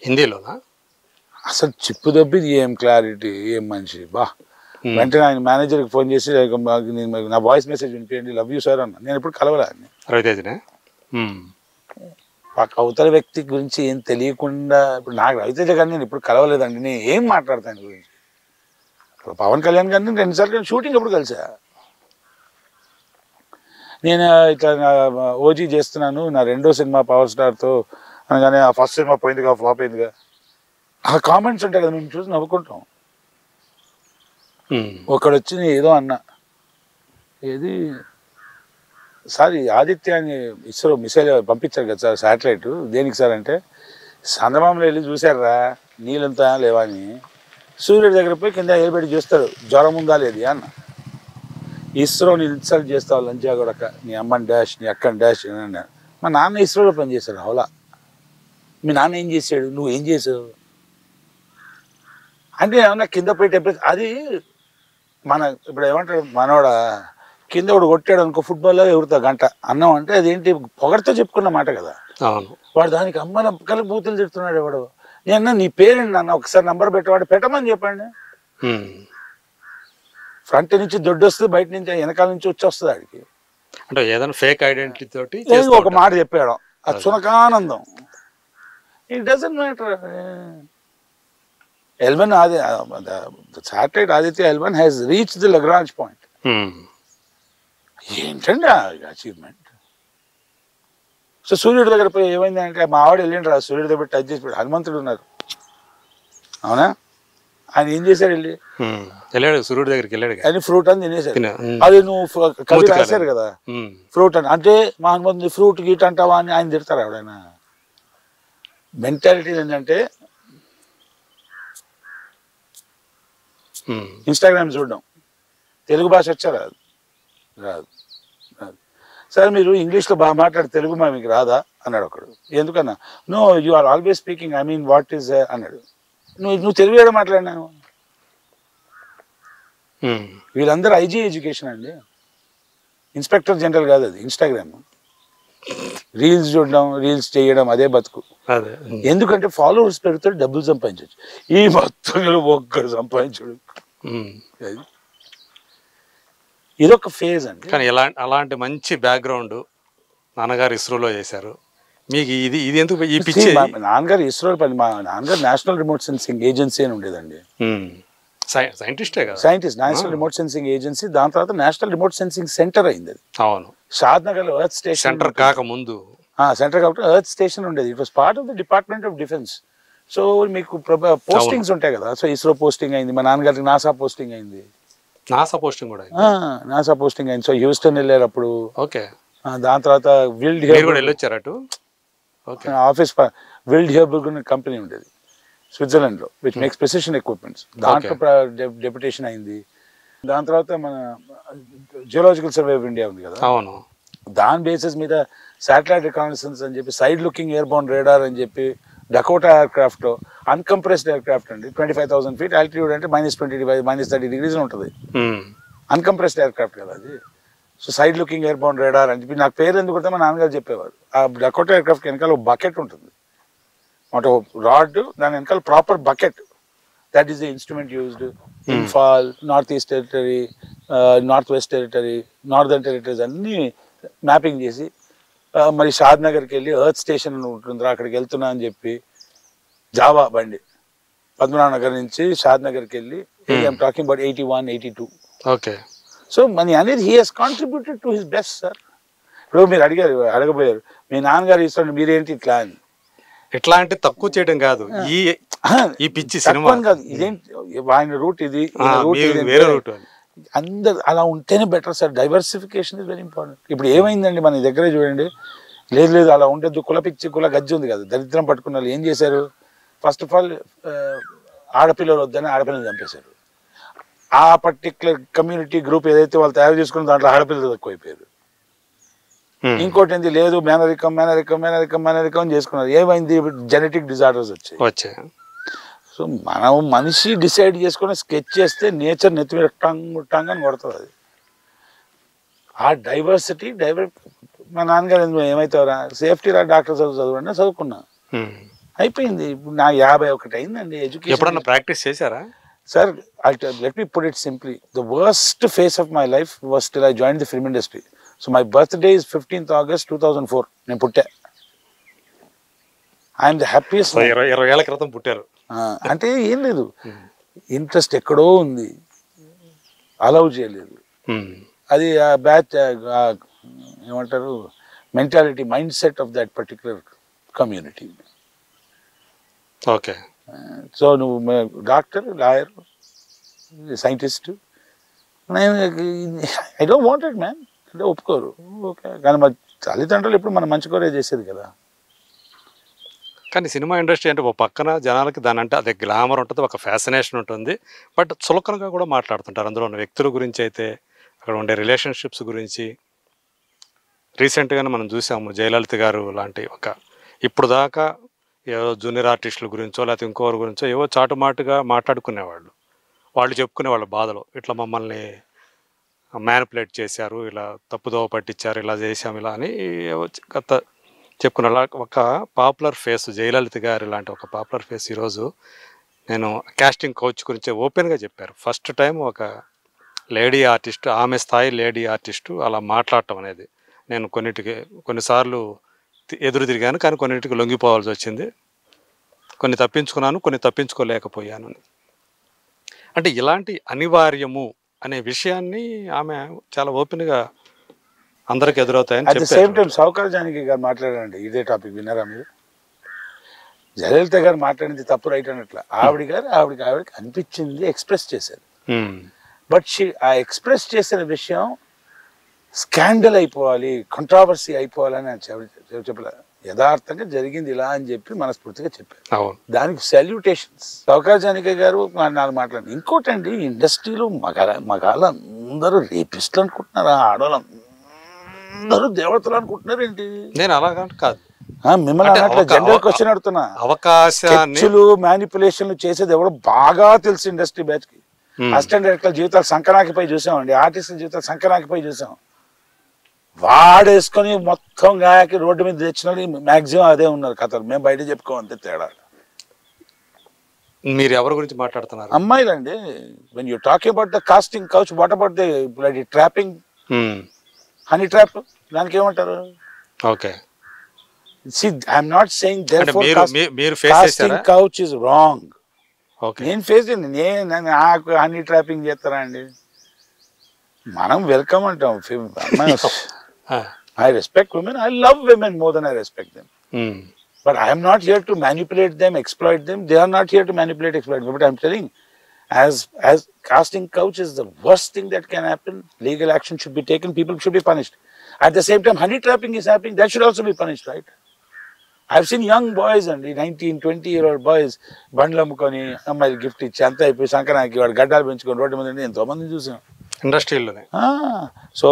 హిందీలోనా? అసలు చిప్పు దొబ్బిది, ఏం క్లారిటీ, ఏం మనిషి బా. వెంటనే ఆయన మేనేజర్కి ఫోన్ చేసి నా వాయిస్ మెసేజ్ వినిపించండి, లవ్ యూ సార్ అన్న. నేను ఇప్పుడు కలవలే రవితేజనే. అవతల వ్యక్తి గురించి ఏం తెలియకుండా, ఇప్పుడు నాకు రవితేజ గారిని నేను ఇప్పుడు కలవలేదండి, నేను ఏం మాట్లాడతాను గురించి. ఇప్పుడు పవన్ కళ్యాణ్ గారిని 2 సార్లు షూటింగ్ ఎప్పుడు కలిసా. నేను ఇట్లా ఓజీ చేస్తున్నాను, నా 2వ సినిమా పవర్ స్టార్తో అనగానే ఆ ఫస్ట్ సినిమా పోయిందిగా, ఫ్లాప్ అయిందిగా, ఆ కామెంట్స్ ఉంటాయి కదా, మేము చూసి నవ్వుకుంటాం. ఒకడొచ్చి ఏదో అన్నా, ఏది సార్ ఆదిత్య అని ఇస్రో మిసైల్ పంపించారు కదా సార్, శాటిలైట్, దేనికి సార్ అంటే, చంద్రబాబులో వెళ్ళి చూశారా నీళ్ళంతా లేవా అని, సూర్యుడి దగ్గర పోయి కింద ఏలుబెట్టి చూస్తాడు జ్వరం ఉందా లేదు అన్న. ఇస్రోని ఇన్సల్ట్ చేస్తావు లంచా కొడక, నీ అమ్మని డాష్, నీ అక్కని డాష్ అన్నాడు. మా నాన్న ఇస్రోలో పనిచేశాడు. హౌలా, మీ నాన్న ఏం చేశాడు, నువ్వు ఏం చేసావు అంటే ఏమన్నా కింద పోయి టెంపరేచర్. అది మన ఇప్పుడు ఏమంటాడు మనోడ, కింద ఒకడు కొట్టాడు అనుకో ఫుట్బాల్లో ఎగురుతా గంట అన్నం అంటే అదేంటి పొగడితో చెప్పుకున్న మాట కదా. వాడు దానికి అమ్మన కలిపి బూతులు తిడుతున్నాడు. ఎవడు నేను నీ పేరేంటి నాన్న, ఒకసారి నంబర్ పెట్టేవాడు పెట్టమని చెప్పండి. ఫ్రంట్ నుంచి దొడ్డు వస్తుంది, బయట నుంచి వెనకాల నుంచి వచ్చి వస్తుంది ఆడికి. అంటే ఏదైనా ఫేక్ ఐడెంటిటీ తోటి ఒక మాట చెప్పాడు, అది చునకానందం. It doesn't matter. L1 the satellite Aditya L1 has reached the Lagrange point. ఏంటండి అచీవ్మెంట్. సో సూర్యుడి దగ్గర పోయి ఏమైందంటే, మా ఆవిడ వెళ్ళిండ్రు ఆ సూర్యుడి దగ్గర టచ్ చేసి పెట్టి, హనుమంతుడు ఉన్నారు అవునా, ఆయన ఏం చేశాడు వెళ్ళి వెళ్ళాడు సూర్యుడి దగ్గరికి వెళ్ళాడు, అని ఫ్రూట్ అని తినేశాడు. అది నువ్వు కవి రాశారు కదా ఫ్రూట్ అని, అంటే మా హనుమంతుడు ఫ్రూట్ గీట్ అంటావా అని ఆయన తిడతారు. ఎవడైనా మెంటాలిటీ ఏంటంటే, ఇన్స్టాగ్రామ్ చూడడం, తెలుగు భాష వచ్చా రాదు, రాదు రాదు. సరే మీరు ఇంగ్లీష్లో బాగా మాట్లాడి తెలుగు మా మీకు రాదా అన్నాడు ఒకడు. ఎందుకన్నా, no you are always speaking, I mean what is అన్నాడు. నువ్వు తెలుగు ఏదో మాట్లాడినాను. వీళ్ళందరూ ఐజీ ఎడ్యుకేషన్ అండి, ఇన్స్పెక్టర్ జనరల్ కాదు అది. ఇన్స్టాగ్రామ్ రీల్స్ చూడడం, రీల్స్ చేయడం, అదే బతుకు. ఎందుకంటే ఫాలోవర్స్ పెడితే డబ్బులు సంపాదించవచ్చు. ఈ మొత్తం ఒక్కడు సంపాదించడు. ఇదొక ఫేజ్ అండి. కానీ అలాంటి మంచి బ్యాక్గ్రౌండ్ నాన్నగారు ఇస్రోలో చేశారు. మీకు ఇది ఇది ఎందుకు ఈ పిచ్చి? నాన్నగారు ఇస్రోలో పని, మా నాన్నగారు నేషనల్ రిమోట్ సెన్సింగ్ ఏజెన్సీ అని ఉండేదండి. సైంటిస్టే కదా, scientist, national remote sensing agency. దాని తర్వాత నేషనల్ రిమోట్ సెన్సింగ్ సెంటర్ అయింది అది. అవును, షాద్నగర్ ఎర్త్ స్టేషన్ సెంటర్ కాకముందు సెంటర్ కాబట్టి ఎర్త్ స్టేషన్ ఉండేది. It was part of the department of defence. So మీకు పోస్టింగ్స్ ఉంటాయి కదా. సో ఇస్రో పోస్టింగ్ అయింది, మా నాన్నగారికి నాసా పోస్టింగ్ అయింది. నాసా పోస్టింగ్ కూడా నాసా పోస్టింగ్ అయింది. సో హ్యూస్టన్ వెళ్ళారు అప్పుడు. ఓకే. దాని తర్వాత విల్డ్ వెళ్ళొచ్చారు ఆఫీస్, విల్డ్ హియర్బర్గ్ కంపెనీ ఉండేది స్విట్జర్లాండ్లో, విచ్ మేక్స్ ప్రెసిషన్ ఎక్విప్మెంట్స్. దాంట్లో డెప్యుటేషన్ అయింది. దాని తర్వాత మన జియోలాజికల్ సర్వే ఆఫ్ ఇండియా ఉంది కదా, అవును, దాని బేసిస్ మీద శాటిలైట్ రికాగ్నిషన్స్ అని చెప్పి, సైడ్ లుకింగ్ ఎయిర్బోర్న్ రేడార్ అని చెప్పి, డకోటా ఎయిర్క్రాఫ్ట్లో అన్కంప్రెస్డ్ ఎయిర్క్రాఫ్ట్ అండి, 25,000 feet ఆల్టిట్యూడ్ అంటే -25 -30 degrees ఉంటుంది. అన్కంప్రెస్డ్ ఎయిర్క్రాఫ్ట్ కదా అది. So side looking airborne radar అని చెప్పి, నాకు పేరు ఎందుకు కొడితే మా నాన్నగారు చెప్పేవారు. ఆ డకోటా ఎయిర్క్రాఫ్ట్ వెనకాల ఒక బకెట్ ఉంటుంది, ఒక రాడ్, దాని వెనకాల proper bucket. That is the instrument used. Imphal, north east territory, north west territory, northern territories అన్నీ మ్యాపింగ్ చేసి, మరి షాద్నగర్కి వెళ్ళి ఎర్త్ స్టేషన్ ఉంటుంది, అక్కడికి వెళ్తున్నా అని చెప్పి జావా బండి పద్మనాభనగర్ నుంచి షాద్నగర్కి వెళ్ళి, I'm talking about 81, 82. Okay. So money అనేది he he's contributed to his best sir. ఇప్పుడు మీరు అడగబోయారు మీ నాన్నగారు ఇస్తాడు మీరేంటి ఇట్లా అని. ఎట్లా అంటే తక్కువ చేయడం కాదు, ఈ పిచ్చి సినిమా కాదు, ఇదేంటి ఆయన రూట్ ఇది, అందరు అలా ఉంటేనే better sir. Diversification is very important. ఇప్పుడు ఏమైందండి మన దగ్గరే చూడండి, లేదు అలా ఉండేది, కుల పిచ్చి కుల గజ్జి ఉంది కదా, దరిద్రం పట్టుకున్న వాళ్ళు ఏం చేశారు, ఫస్ట్ ఆఫ్ ఆల్ ఆడపిల్లలు వద్దని ఆడపిల్లలు చంపేశారు. ఆ పర్టికులర్ కమ్యూనిటీ గ్రూప్ ఏదైతే వాళ్ళు తయారు చేసుకున్న దాంట్లో ఆడపిల్లలు ఎక్కువైపోయారు. ఇంకోటి ఏంది, లేదు మేనరికం మేనరికం మేనరికం మేనరికం చేసుకున్నారు. ఏమైంది, జెనెటిక్ డిజార్డర్స్ వచ్చాయి. సో మనం మనిషి డిసైడ్ చేసుకుని స్కెచ్ చేస్తే నేచర్ నెత్తిమీద టంగ్ అని కొడుతుంది. అది ఆ డైవర్సిటీ మా నాన్నగారు ఏమవుతారా, సేఫ్టీ రా డాక్టర్ చదువుకున్నా. అయిపోయింది. ఇప్పుడు నా 51 అయిందండి ఎడ్యుకేషన్. ఎప్పుడన్నా ప్రాక్టీస్ చేశారా? Sir let me put it simply, the worst face of my life was till I join the film industry. So my birthday is 15th August 2004. నేను పుట్టా. I'm the happiest. 20 ఏళ్ల క్రితం పుట్టారు. అంటే ఏం లేదు, ఇంట్రెస్ట్ ఎక్కడో ఉంది, అలౌ చేయలేదు. అది ఆ బ్యాచ్ ఏమంటారు mentality, mind set of that particular community. Okay. So నువ్వు doctor, lawyer, scientist, I don't want it man అంటే ఒప్పుకోరు. ఓకే, కానీ మా తల్లిదండ్రులు ఇప్పుడు మనం మంచి కోరే చేసేది కదా. కానీ సినిమా ఇండస్ట్రీ అంటే ఒక పక్కన జనాలకి దాని అంటే అదే గ్లామర్ ఉంటుంది, ఒక ఫ్యాసినేషన్ ఉంటుంది, బట్ చులకనగా కూడా మాట్లాడుతుంటారు. అందులో ఉన్న వ్యక్తుల గురించి అయితే, అక్కడ ఉండే రిలేషన్షిప్స్ గురించి. రీసెంట్గానే మనం చూసాము జయలలిత గారు లాంటి ఒక, ఇప్పుడు దాకా ఏవో జూనియర్ ఆర్టిస్టుల గురించో లేకపోతే ఇంకోరి గురించో ఏవో చాటుమాటుగా మాట్లాడుకునేవాళ్ళు. వాళ్ళు చెప్పుకునేవాళ్ళు బాధలు, ఇట్లా మమ్మల్ని మ్యానిపులేట్ చేశారు, ఇలా తప్పుదోవ పట్టించారు, ఇలా చేశాము, ఇలా అని ఏవో గత చెప్పుకున్న ఒక పాపులర్ ఫేస్ జయలలిత గారు లాంటి ఒక పాపులర్ ఫేస్ ఈరోజు నేను కాస్టింగ్ కోచ్ గురించి ఓపెన్గా చెప్పారు. ఫస్ట్ టైం ఒక లేడీ ఆర్టిస్ట్, ఆమె స్థాయి లేడీ ఆర్టిస్టు అలా మాట్లాడటం అనేది, నేను కొన్నిసార్లు ఎదురు తిరిగాను, కానీ కొన్నిటికి లొంగిపోవాల్సి వచ్చింది, కొన్ని తప్పించుకున్నాను, కొన్ని తప్పించుకోలేకపోయాను. అంటే ఇలాంటి అనివార్యము అనే విషయాన్ని ఆమె చాలా ఓపెన్గా అందరికి ఎదురవుతాయని at the same time Sowcar Janaki garu మాట్లాడారండి ఇదే టాపిక్, విన్నారా మీరు? జయలలిత గారు మాట్లాడింది తప్పు రైట్ అన్నట్ల, ఆవిడకి అనిపించింది ఎక్స్ప్రెస్ చేశారు. బట్ ఆ ఎక్స్ప్రెస్ చేసిన విషయం స్కాండల్ అయిపోవాలి, కంట్రావర్సీ అయిపోవాలని చెప్పలేదు. యథార్థంగా జరిగింది ఇలా అని చెప్పి మనస్ఫూర్తిగా చెప్పారు. దానికి సాల్యూటేషన్స్. సౌకర్ జానకి గారు నాకు మాట్లాడి. ఇంకోటండి, ఇండస్ట్రీలో మగాళ్ళందరూ రేపిస్టులు అనుకుంటున్నారా? ఆడవాళ్ళం అందరూ దేవతలు అనుకుంటున్నారు ఏంటి? నేను అలాగా కాదు, మిమ్మల్ని అన్నట్లు జనరల్ క్వశ్చన్ అడుగుతున్నా. అవకాశాలు మ్యానిపులేషన్లు చేసేది ఎవరు బాగా తెలుసు ఇండస్ట్రీ బ్యాచ్ కి. అసిస్టెంట్ డైరెక్టర్ జీవితాలు సంకనాకిపై చూసామండి, ఆర్టిస్టుల జీవితాలు సంకనాకిపై చూసాం. వాడేసుకొని మొత్తం గాయకి రోడ్డు మీద తెచ్చిన మాక్సిమం అదే ఉన్నారు కథలు. మేము బయట చెప్పుకోమంతే తేడా. మీరు ఎవరి గురించి మాట్లాడుతున్నారు? అమ్మాయిలండి. When you talking about the casting couch, what about the bloody trapping, honey trap, దానికి ఏమంటారు? Okay, see I'm not saying therefore casting couch is wrong. Okay, నేను ఫేస్ నాకు హనీ ట్రాపింగ్ చేస్తారా అండి? మనం వెల్కమ్ అంటాం. I respect women, I love women more than I respect them. But I am not here to manipulate them, exploit them. They are not here to manipulate, exploit them. But I'm telling, as casting couch is the worst thing that can happen. Legal action should be taken, people should be punished. At the same time, honey trapping is happening, that should also be punished, right? I've seen young boys and 19-20-year-old boys బండ్లు అమ్ముకొని అమ్మాయిలు gift ఇచ్చి అంతా అయిపోయి సంక్రాంతికి వాడు గడ్డాలు పెంచుకొని రోడ్డు మీద ఎంతో మంది చూసాం ఇండస్ట్రీలోనే. సో